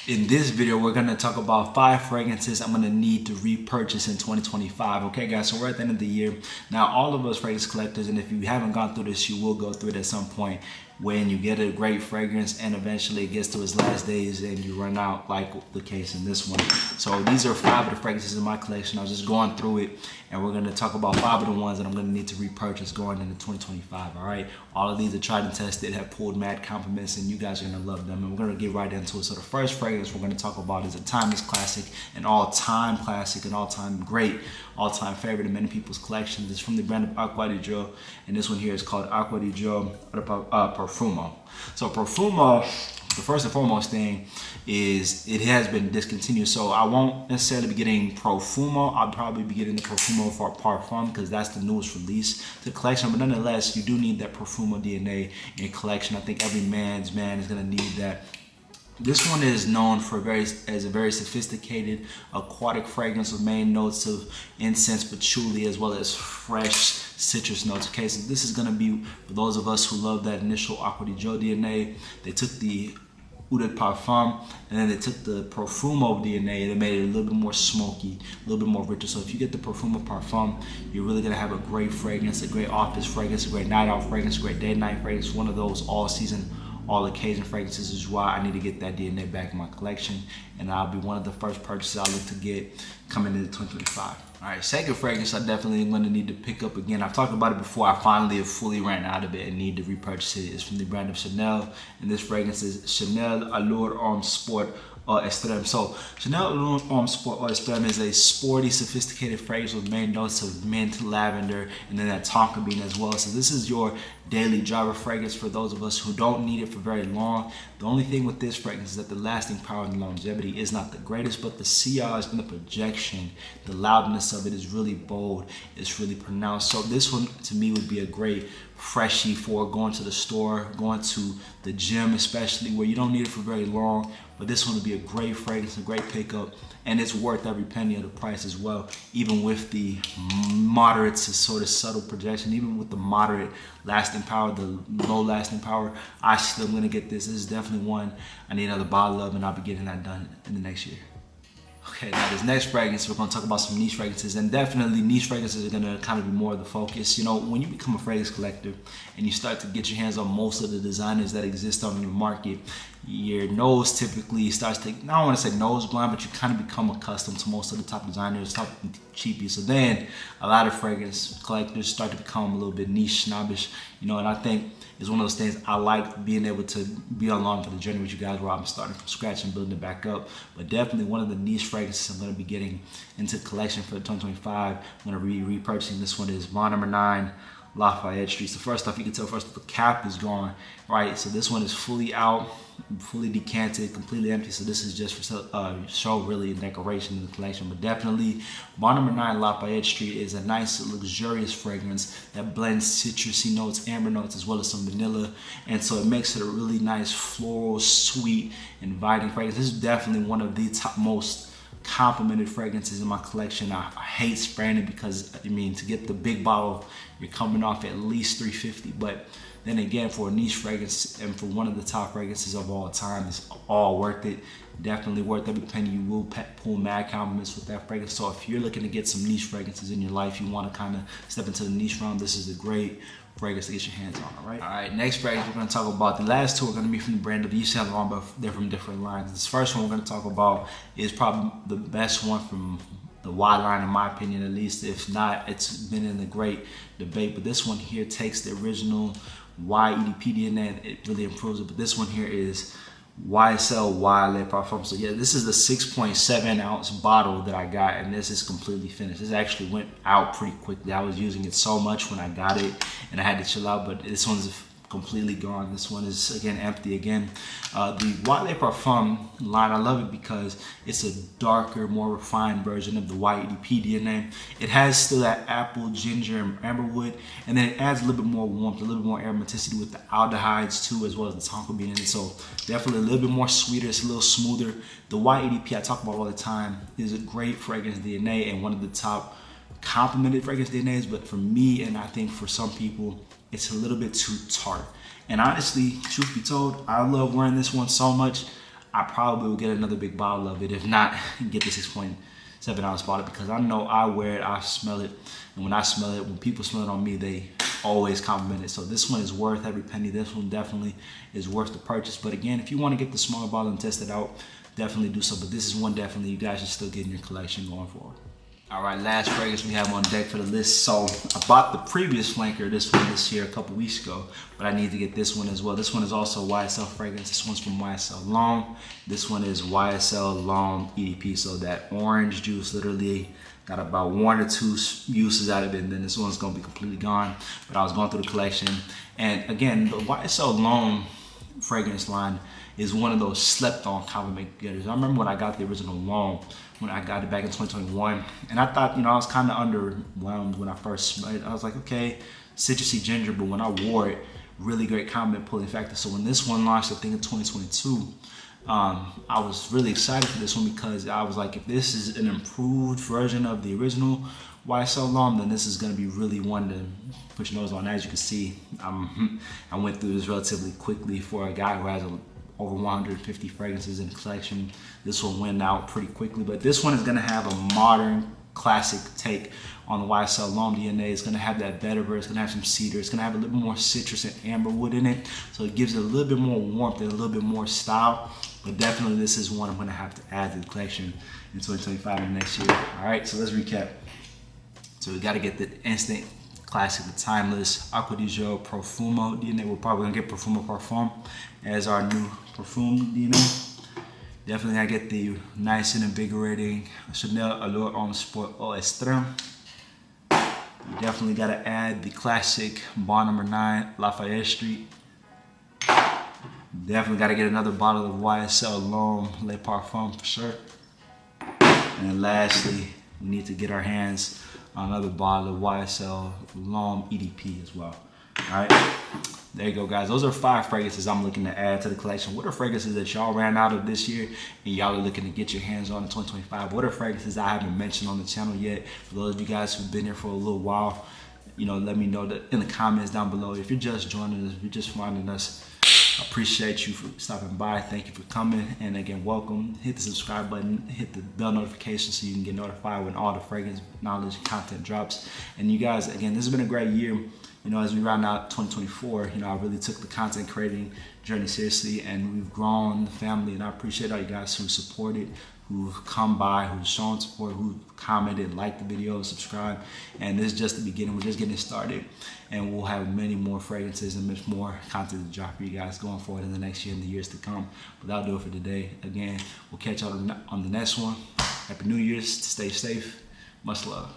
In this video, we're gonna talk about 5 fragrances I'm gonna need to repurchase in 2025. Okay, guys, so we're at the end of the year. Now, all of us fragrance collectors, and if you haven't gone through this, you will go through it at some point when you get a great fragrance and eventually it gets to its last days and you run out, like the case in this one. So these are 5 of the fragrances in my collection. I was just going through it and we're gonna talk about 5 of the ones that I'm gonna need to repurchase going into 2025, all right? All of these are tried and tested, have pulled mad compliments, and you guys are gonna love them. And we're gonna get right into it. So the first fragrance we're gonna talk about is a timeless classic, an all-time classic, an all-time great, all-time favorite in many people's collections. It's from the brand of Acqua di Gio, and this one here is called Acqua di Gio Profumo. So Profumo, the first and foremost thing is it has been discontinued, so I won't necessarily be getting Profumo. I'll probably be getting the Profumo for Parfum because that's the newest release to the collection. But nonetheless, you do need that Profumo DNA in your collection. I think every man's man is gonna need that. This one is known for as a very sophisticated aquatic fragrance with main notes of incense, patchouli, as well as fresh citrus notes. Okay, so this is gonna be for those of us who love that initial Acqua di Gio DNA. They took the Eau de Parfum and then they took the Profumo DNA and they made it a little bit more smoky, a little bit more richer. So if you get the Profumo Parfum, you're really gonna have a great fragrance, a great office fragrance, a great night out fragrance, a great day and night fragrance, one of those all season, all occasion fragrances. Is why I need to get that DNA back in my collection, and I'll be one of the first purchases I look to get coming into 2025. All right, second fragrance I definitely am going to need to pick up again. I've talked about it before. I finally have fully ran out of it and need to repurchase it. It's from the brand of Chanel, and this fragrance is Chanel Allure Homme Sport Extreme. So Chanel Allure Homme Sport Extreme is a sporty, sophisticated fragrance with main notes of mint, lavender, and then that tonka bean as well. So this is your daily driver fragrance for those of us who don't need it for very long. The only thing with this fragrance is that the lasting power and longevity is not the greatest, but the sillage and the projection, the loudness of it is really bold, it's really pronounced. So this one to me would be a great freshie for going to the store, going to the gym especially, where you don't need it for very long. But this one would be a great fragrance, a great pickup, and it's worth every penny of the price as well, even with the moderate to sort of subtle projection, even with the moderate lasting power, the low lasting power. I still am gonna get this. This is definitely one I need another bottle of, and I'll be getting that done in the next year. Okay, now this next fragrance, we're gonna talk about some niche fragrances, and definitely niche fragrances are gonna kind of be more of the focus. You know, when you become a fragrance collector and you start to get your hands on most of the designers that exist on the market, your nose typically starts to, I don't wanna say nose blind, but you kind of become accustomed to most of the top designers, top cheapies. So then a lot of fragrance collectors start to become a little bit niche, snobbish, you know, and I think it's one of those things I like being able to be along for the journey with you guys where I'm starting from scratch and building it back up. But definitely one of the niche fragrances I'm gonna be getting into the collection for 2025. I'm gonna be repurchasing this one is Bond No. 9 Lafayette Street. So first off, you can tell first the cap is gone, right? So this one is fully out, fully decanted, completely empty. So this is just for show really and decoration in the collection. But definitely Bond No. 9 Lafayette Street is a nice luxurious fragrance that blends citrusy notes, amber notes, as well as some vanilla. And so it makes it a really nice floral, sweet, inviting fragrance. This is definitely one of the top most complimented fragrances in my collection. I hate spraying it because, I mean, to get the big bottle, you're coming off at least $350. But then again, for a niche fragrance and for one of the top fragrances of all time, it's all worth it. Definitely worth every penny. You will pull mad compliments with that fragrance. So if you're looking to get some niche fragrances in your life, you want to kind of step into the niche realm, this is a great fragrance to get your hands on, all right? All right, next fragrance we're going to talk about. The last two are going to be from the brand of Yves Saint Laurent, but they're from different lines. This first one we're going to talk about is probably the best one from the Y line, in my opinion, at least. If not, it's been in a great debate. But this one here takes the original Y EDP DNA and it really improves it. But this one here is YSL Y Le Parfum. So yeah, this is the 6.7 ounce bottle that I got, and this is completely finished. This actually went out pretty quickly. I was using it so much when I got it and I had to chill out, but this one's completely gone. This one is again empty again. The Y Le Parfum line, I love it because it's a darker, more refined version of the YEDP DNA. It has still that apple, ginger, and amberwood, and then it adds a little bit more warmth, a little bit more aromaticity with the aldehydes too, as well as the tonka bean in it. So definitely a little bit more sweeter. It's a little smoother. The YEDP I talk about all the time is a great fragrance DNA and one of the top complimented fragrance DNAs, but for me, and I think for some people, it's a little bit too tart. And honestly, truth be told, I love wearing this one so much. I probably will get another big bottle of it. If not, get the 6.7 ounce bottle, because I know I wear it, I smell it, and when I smell it, when people smell it on me, they always compliment it. So this one is worth every penny. This one definitely is worth the purchase. But again, if you want to get the smaller bottle and test it out, definitely do so. But this is one definitely you guys should still get in your collection going forward. All right, last fragrance we have on deck for the list. So I bought the previous flanker, this one this year, a couple weeks ago, but I need to get this one as well. This one is also YSL fragrance. This one's from YSL L'Homme. This one is YSL L'Homme EDP. So that orange juice literally got about 1 or 2 uses out of it, and then this one's gonna be completely gone. But I was going through the collection, and again, the YSL L'Homme fragrance line is one of those slept-on compliment getters. I remember when I got the original L'Homme, when I got it back in 2021, and I thought, I was kind of underwhelmed when I first smelled it. I was like, okay, citrusy ginger, but when I wore it, really great compliment pulling factor. So when this one launched, I think in 2022, I was really excited for this one, because I was like, if this is an improved version of the original YSL L'Homme, then this is going to be really one to put your nose on. As you can see, I went through this relatively quickly for a guy who has over 150 fragrances in the collection. This one went out pretty quickly, but this one is going to have a modern, classic take on the YSL L'Homme DNA. It's going to have that vetiver, it's going to have some cedar, it's going to have a little bit more citrus and amber wood in it, so it gives it a little bit more warmth and a little bit more style. But definitely this is one I'm going to have to add to the collection in 2025 and next year. All right, so let's recap. So we got to get the instant classic, the timeless Acqua di Gio Profumo DNA. We're probably gonna get Profumo Parfum as our new perfume DNA. Definitely gotta get the nice and invigorating Chanel Allure Homme Sport Eau Extreme. You definitely gotta add the classic Bond No. 9 Lafayette Street. Definitely gotta get another bottle of YSL L'Homme Le Parfum for sure. And then lastly, we need to get our hands on another bottle of YSL L'Homme EDP as well. All right, there you go, guys. Those are 5 fragrances I'm looking to add to the collection. What are fragrances that y'all ran out of this year and y'all are looking to get your hands on in 2025? What are fragrances I haven't mentioned on the channel yet? For those of you guys who've been here for a little while, let me know that in the comments down below. If you're just joining us, if you're just finding us, I appreciate you for stopping by. Thank you for coming. And again, welcome. Hit the subscribe button, hit the bell notification so you can get notified when all the fragrance knowledge and content drops. And you guys, again, this has been a great year. As we round out 2024, I really took the content creating journey seriously, and we've grown the family. And I appreciate all you guys who supported, who've come by, who've shown support, who've commented, liked the video, subscribed. And this is just the beginning. We're just getting started, and we'll have many more fragrances and much more content to drop for you guys going forward in the next year and the years to come. But that'll do it for today. Again, we'll catch y'all on the next one. Happy New Year's. Stay safe. Much love.